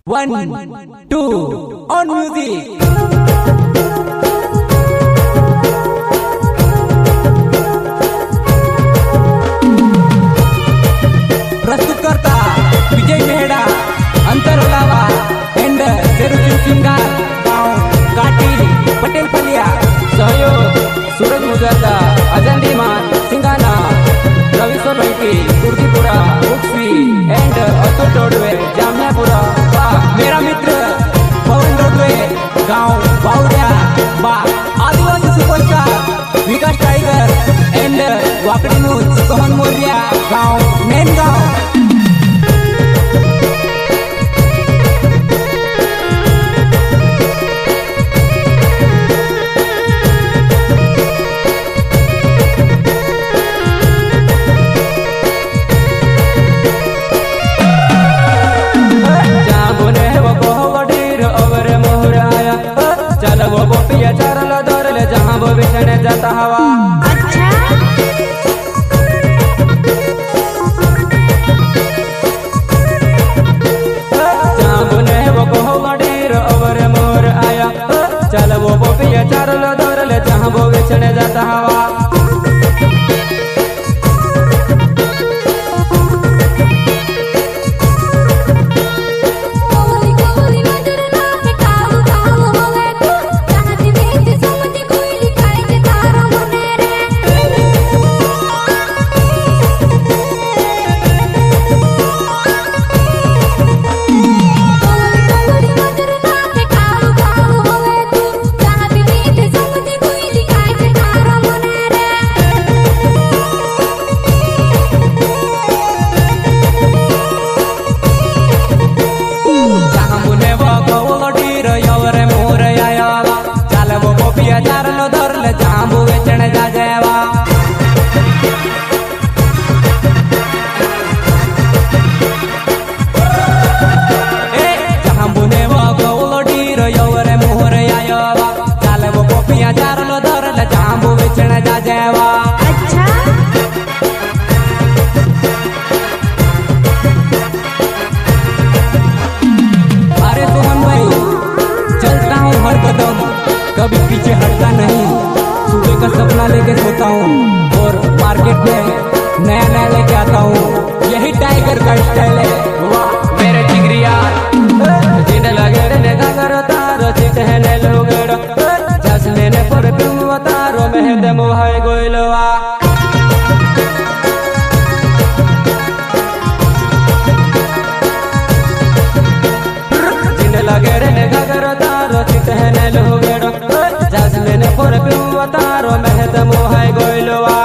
1, 2, on music. प्रस्तुत करता विजय Mehra, अंतरलावा and सेरुचिन सिंगार, गाँव काटी, पटेल फलिया, सहयोग सूरज मुजादा, अजंडी मान, सिंगाना, रविश्वर भाई, तुर्कीपुरा, बुक्सी एंड अतुल डोडवे, जामनापुरा, मेरा मित्र पवन डोडवे, गाँव बावड़िया, आदिवासी सुपरस्टार विकास टाइगर एंड वाकड़ी मूछ, सोहन मोरिया, गाँव नेनगांव। वो गोपिया चारल दौड़ले जहाँ वो बिछने जाता हवा। अच्छा जहाँ बुने वो कोहमडीर और मोर आया, चल वो गोपिया चारल दौड़ले जहाँ वो बिछने जाता हवा। कभी पीछे हटता नहीं, सुबह का सपना लेके सोता हूँ और मार्केट में नया नया लेके आता हूँ। यही टाइगर का स्टाइल है। वाह मेरे जिगरी यार, जिन्हें लगे रहने का करो तारो चित है ने लोग जस लेने पर तुम तारो महद मुहाय गोइलवा। जिन्हें लगे रहने का करो तारो चित है ने लोग जासमेने पर पिउवा तारो महद मुहाय गोइलवा।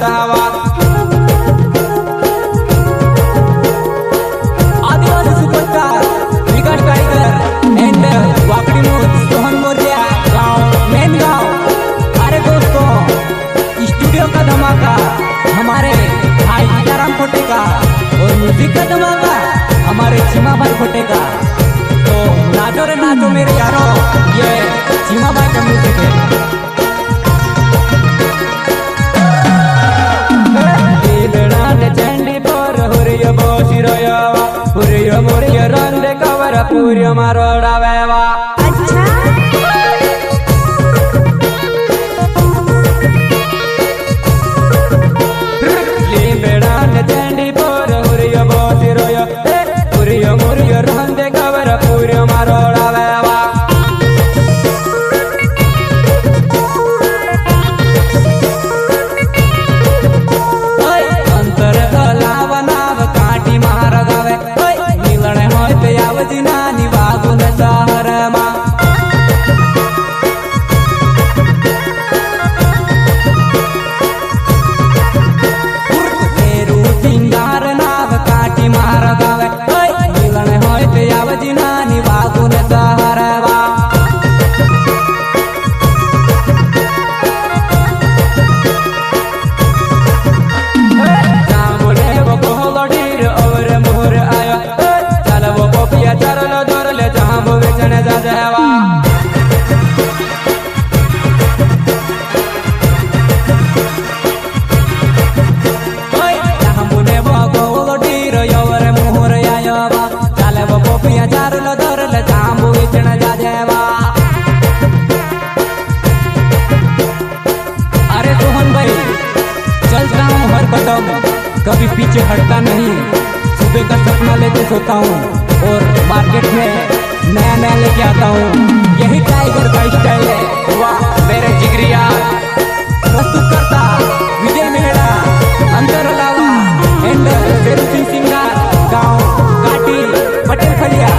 जाता हवा। आदिवासी सुपरस्टार विकास टाइगर एंड वाकड़ी मूर्त सोहन मोरिया गाँव मेन गाँव। अरे दोस्तों, स्टूडियो का धमाका हमारे भाई सीताराम खोटे का और म्यूजिक का धमाका हमारे चीमा भाई खोटे का। तो नाचो रे नाचो मेरे यारों, ये चीमा भाई का म्यूजिक है। चंडी पर हुरिय बोशिरया हुरिय मुरिय रंडे कवर पूर्य मारोडावेवा। चंडी पर हुरिय बोशिरया हुरिय मुरिय रंडे कवर पूर्य मारोडावेवा। नानी बागुन शहर मा सिंगार नाव काटी मार गावे मिलन होय ते आवजी नानी बागुन शहर वा। जामुले वो कोहलडीर और मोर आयो चल वो पोपिया चरल धरले जांबू बेचने जा जावा। जांबूने वो कोहलडीर और मोर आयो बा चल वो पोपिया चरल धरले जांबू बेचने जा जावा। अरे सोहन भाई, चलता हूँ हर कदम, कभी पीछे हटता नहीं। सुबह का सपना लेके सोता हूँ और मार्केट में नया नया लेके आता हूँ। यही टाइगर का स्टाइल है। वाह मेरे जिगरिया, प्रस्तुत करता विजय मेहरा, अंतर लावा एंड शेरू सिंह सिंगार गाँव काटी पटेल खलिया।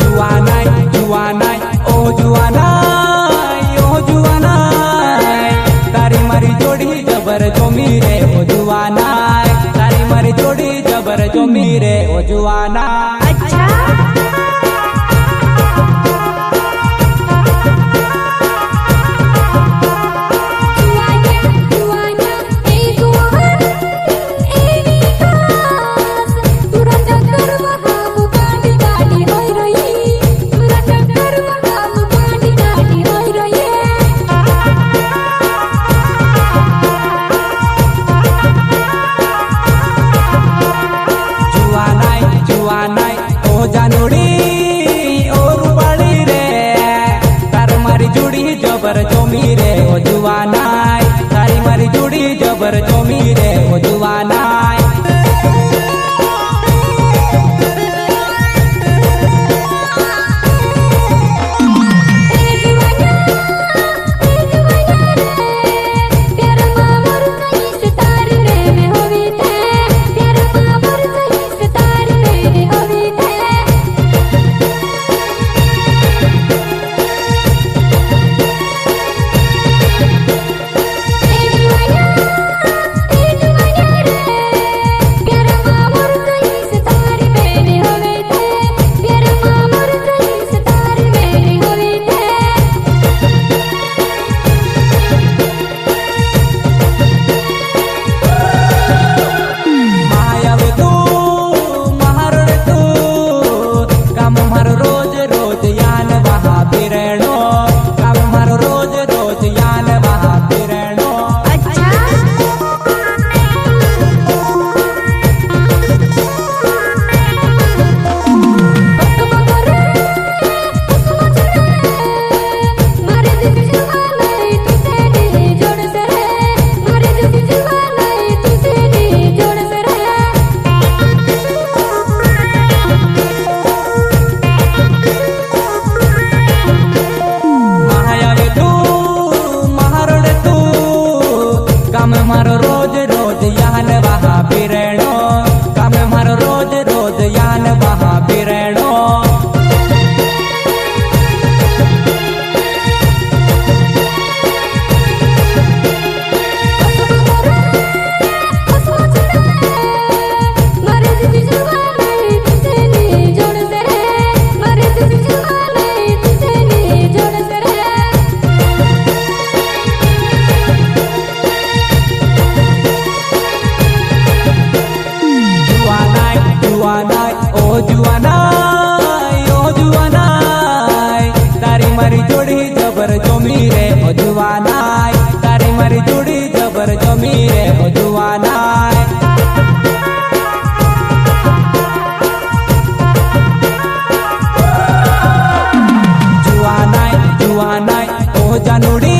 जुआनाई जुआनाई ओ जुआनाई ओ जुआनाई तारी मारी जोड़ी जबर जोमी रे ओ जुआनाई तारी मारी जोड़ी जबर जोमी रे ओ जुआना। अच्छा जबर जोमी रे ओ जुआनाई तारी मारी जोड़ी जबर जोमी रे ओ जुआनाई। जुवानाय तारी मारी जोड़ी जबर जमी रे हो जुवानाय जुवानाय जुवानाय ओ जानुड़ी